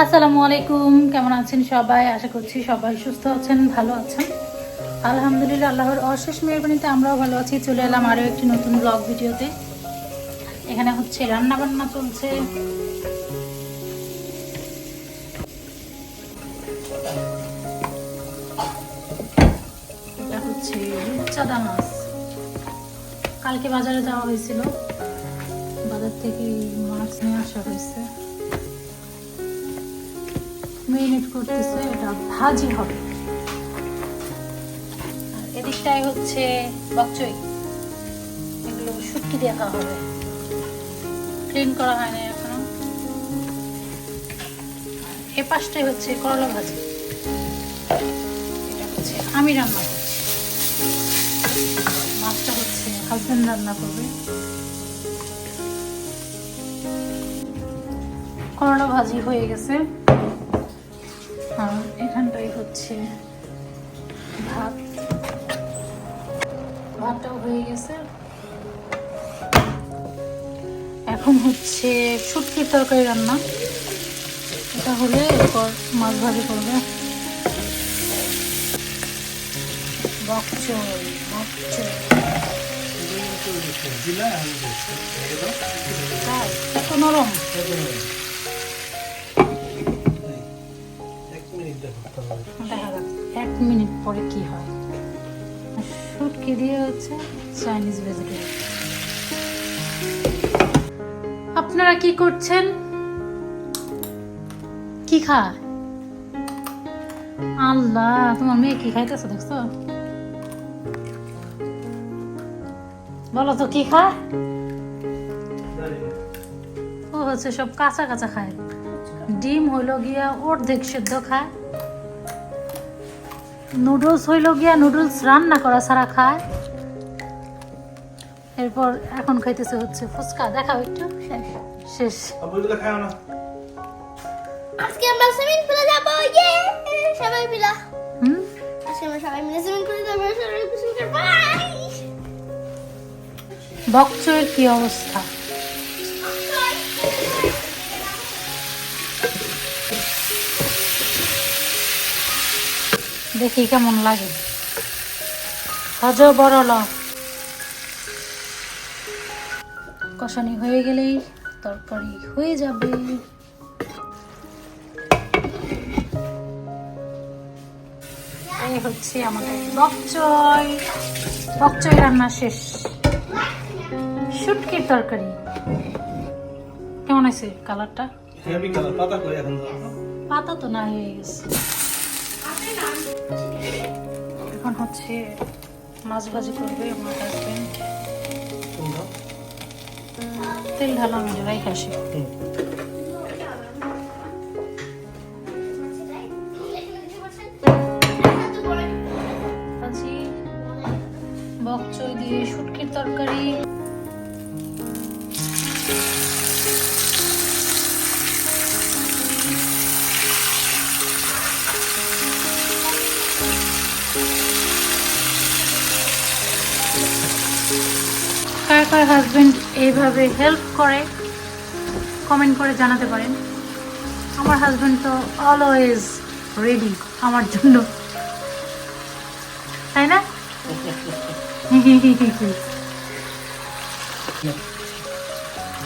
আসসালামু আলাইকুম, কেমন আছেন সবাই? আশা করছি সবাই সুস্থ আছেন, ভালো আছেন। আলহামদুলিল্লাহ, আল্লাহর অশেষ মেহরবানিতে আমরাও ভালো আছি। চলে এলাম আরও একটি নতুন ব্লগ ভিডিওতে। এখানে হচ্ছে রান্না বান্না চলছে। এটা হচ্ছে রূপচাঁদা মাছ। কালকে বাজারে যাওয়া হয়েছিল, বাজার থেকে মাছ নিয়ে আসা হয়েছে। মেরিনেট করতেছে, এটা ভাজি হবে। আর এদিকটায় হচ্ছে বকচই, এগুলো শুটকি দিয়ে খাওয়া হবে। ক্লিন করা হয়নি এখনো। এ পাশটাই হচ্ছে করলা ভাজি। এটা হচ্ছে আমি রান্না করছি, মাছটা হচ্ছে হাজবেন্ড রান্না করবে। করলা ভাজি হয়ে গেছে। আর এখানটাই হচ্ছে ভাত, ভাতটাও হয়ে গেছে। এখন হচ্ছে শুটকির তরকারি রান্না। এটা হলে এরপর মাছ ভাজি করবে। বকচই বকচই এত নরম। দেখা যাক 1 মিনিট পরে কি হয়। শুটকি দিয়ে হচ্ছে চাইনিজ ভেজিটেবল। আপনারা কি করছেন? কি খায়? আল্লাহ, তোমার মেয়ে কি খাইতেছে দেখছো? বলো তো কি খায়? ও হচ্ছে সব কাঁচা কাঁচা খায়। ডিম হইল গিয়া অর্ধেক সেদ্ধ খায়। নুডলস হইল গিয়া নুডলস রান্না করা ছাড়া খায়। এরপর এখন খাইতেছে হচ্ছে ফুচকা। দেখাও একটু। শেষ। আজকে আমরা সুইমিং পুলে যাব। ইয়ে সবাই মিলে। আজকে আমরা সবাই মিলে সুইমিং পুলে যাব। সবাই গোসল করব। বকচয়ের কি অবস্থা? দেখি কেমন লাগে। হজ বড়ল কষানি হয়ে গেলেই তরকারি হয়ে যাবে। এই হচ্ছে আমাদের বকচই। বকচই রান্না শেষ। শুটকির তরকারি কেমন আছে? কালারটা পাতা তো না হয়ে গেছে। এখন হচ্ছে মাছ ভাজি করবে আমার হাজবেন্ড। তেল ঢালা আমি রাই খাসি। ভাজি বকচই দিয়ে শুটকির তরকারি। কার কার হাজবেন্ড এইভাবে হেল্প করে কমেন্ট করে জানাতে পারেন। আমার হাজবেন্ড তো অলওয়েজ রেডি আমার জন্য, তাই না?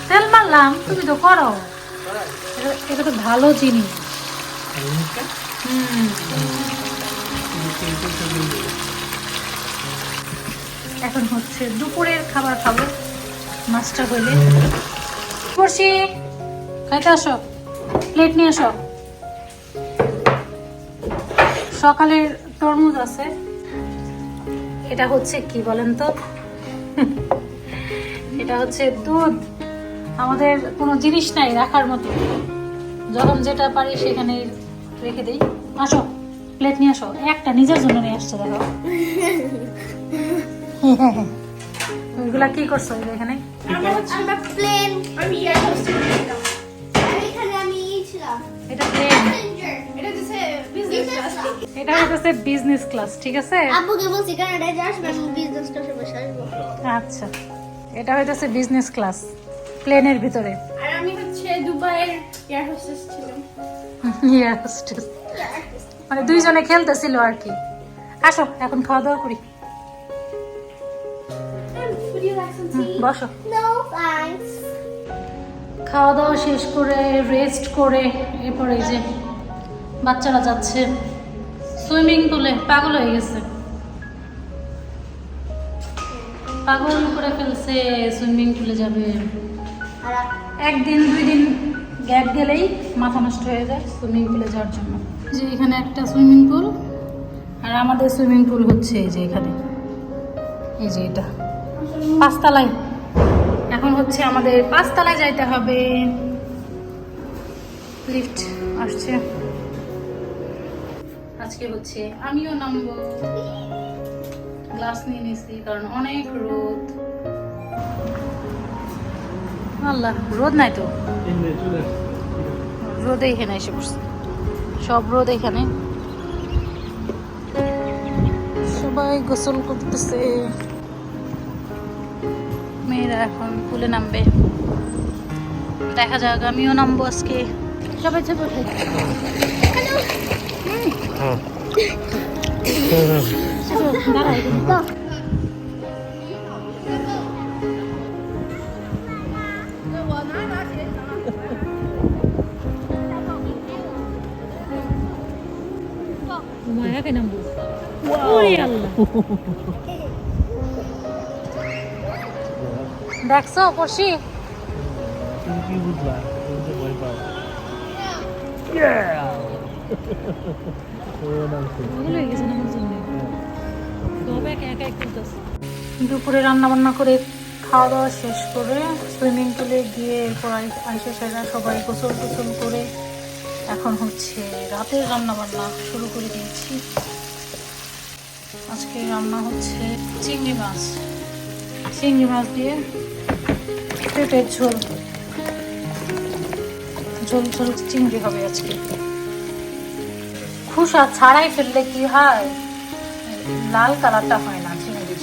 তেল মারলাম, তুমি তো করো। এটা তো ভালো জিনিস। এখন হচ্ছে দুপুরের খাবার খাবো। মাছটা হইলে করছি। খাইতে আসো, প্লেট নিয়ে আসো। সকালের তরমুজ আছে। এটা হচ্ছে কি বলেন তো? এটা হচ্ছে দুধ। আমাদের কোনো জিনিস নাই রাখার মতো, যখন যেটা পারি সেখানে রেখে দিই। আসো, প্লেট নিয়ে আসো। একটা নিজের জন্য নিয়ে আসছে, দেখো। ওইগুলা কি করছো এখানে? আমরা প্লেন আমি এয়ার হোস্টেস ছিলাম। আমি ছিলাম। এটা প্লেন, এটা হচ্ছে বিজনেস ক্লাস। এটা হচ্ছে বিজনেস ক্লাস, ঠিক আছে? আব্বুকে বলছি কানাডায় যাস, আমি বিজনেস ক্লাসে বসে আসবো। আচ্ছা, এটা হইতেছে বিজনেস ক্লাস প্লেনের ভিতরে। আর আমি হচ্ছে দুবাইয়ের এয়ার হোস্টেস ছিলাম। এয়ার হোস্টেস মানে দুইজনে খেলতেছিল আর কি। আসো এখন খাওয়া দাওয়া করি। Would you like some tea? বসো। No, thanks. খাওয়া দাওয়া শেষ করে রেস্ট করে এরপরে এই যে বাচ্চারা যাচ্ছে সুইমিং পুলে। পাগল হয়ে গেছে, পাগল করে ফেলছে, সুইমিং পুলে যাবে। আর একদিন 2 দিন গ্যাপ গেলেই মাথা নষ্ট হয়ে যায় সুইমিং পুলে যাওয়ার জন্য। যে এখানে একটা সুইমিং পুল, আর আমাদের সুইমিং পুল হচ্ছে এই যে এখানে, এই যে এটা 5 তলায়। এখন হচ্ছে আমাদের 5 তলায় যাইতে হবে, লিফট আসছে। আজকে হচ্ছে আমিও নামবো, গ্লাস নিয়ে নিছি কারণ অনেক রোদ। আল্লাহ, রোদ নাই তো, রোদে এখানে এসে পড়ছে, সব রোদ এখানে। সবাই গোসল করতেছে, মেয়েরা এখন পুলে নামবে। দেখা যাক, আমিও নামবো আজকে। সবাই যে বসে মায়াকে নামবো। ওরে আল্লাহ, দেখছো পড়ছি তুমি কি বুঝলা? তুমি তো ভয় পাও। দুপুরে রান্না বান্না করে খাওয়া দাওয়া শেষ করে সুইমিং পুলে গিয়ে এরপর আইসে সেরা সবাই গোসল টোসল করে এখন হচ্ছে রাতের রান্না বান্না শুরু করে দিয়েছি। আজকে রান্না হচ্ছে চিংড়ি মাছ, চিংড়ি মাছ দিয়ে পেঁপের ঝোল, ঝোল ঝোল চিংড়ি হবে আজকে। খোসা ছাড়াই ফেললে কি হয়, লাল কালারটা হয় না চিংড়ির,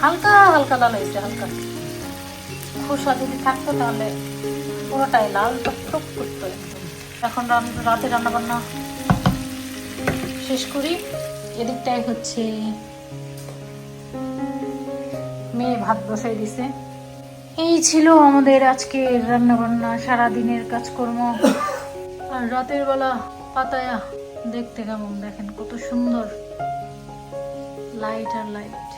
হালকা হালকা লাল হয়েছে, হালকা। খোসা যদি থাকতো তাহলে পুরোটাই লাল টকটক করতো একদম। এখন রাতে রান্না বান্না শেষ করি। এদিকটাই হচ্ছে মেয়ে ভাত বসাই দিছে। এই ছিল আমাদের আজকে রান্না বান্না, সারাদিনের কাজকর্ম। আর রাতের বেলা পাতায়া দেখতে কেমন, দেখেন কত সুন্দর লাইট আর লাইট।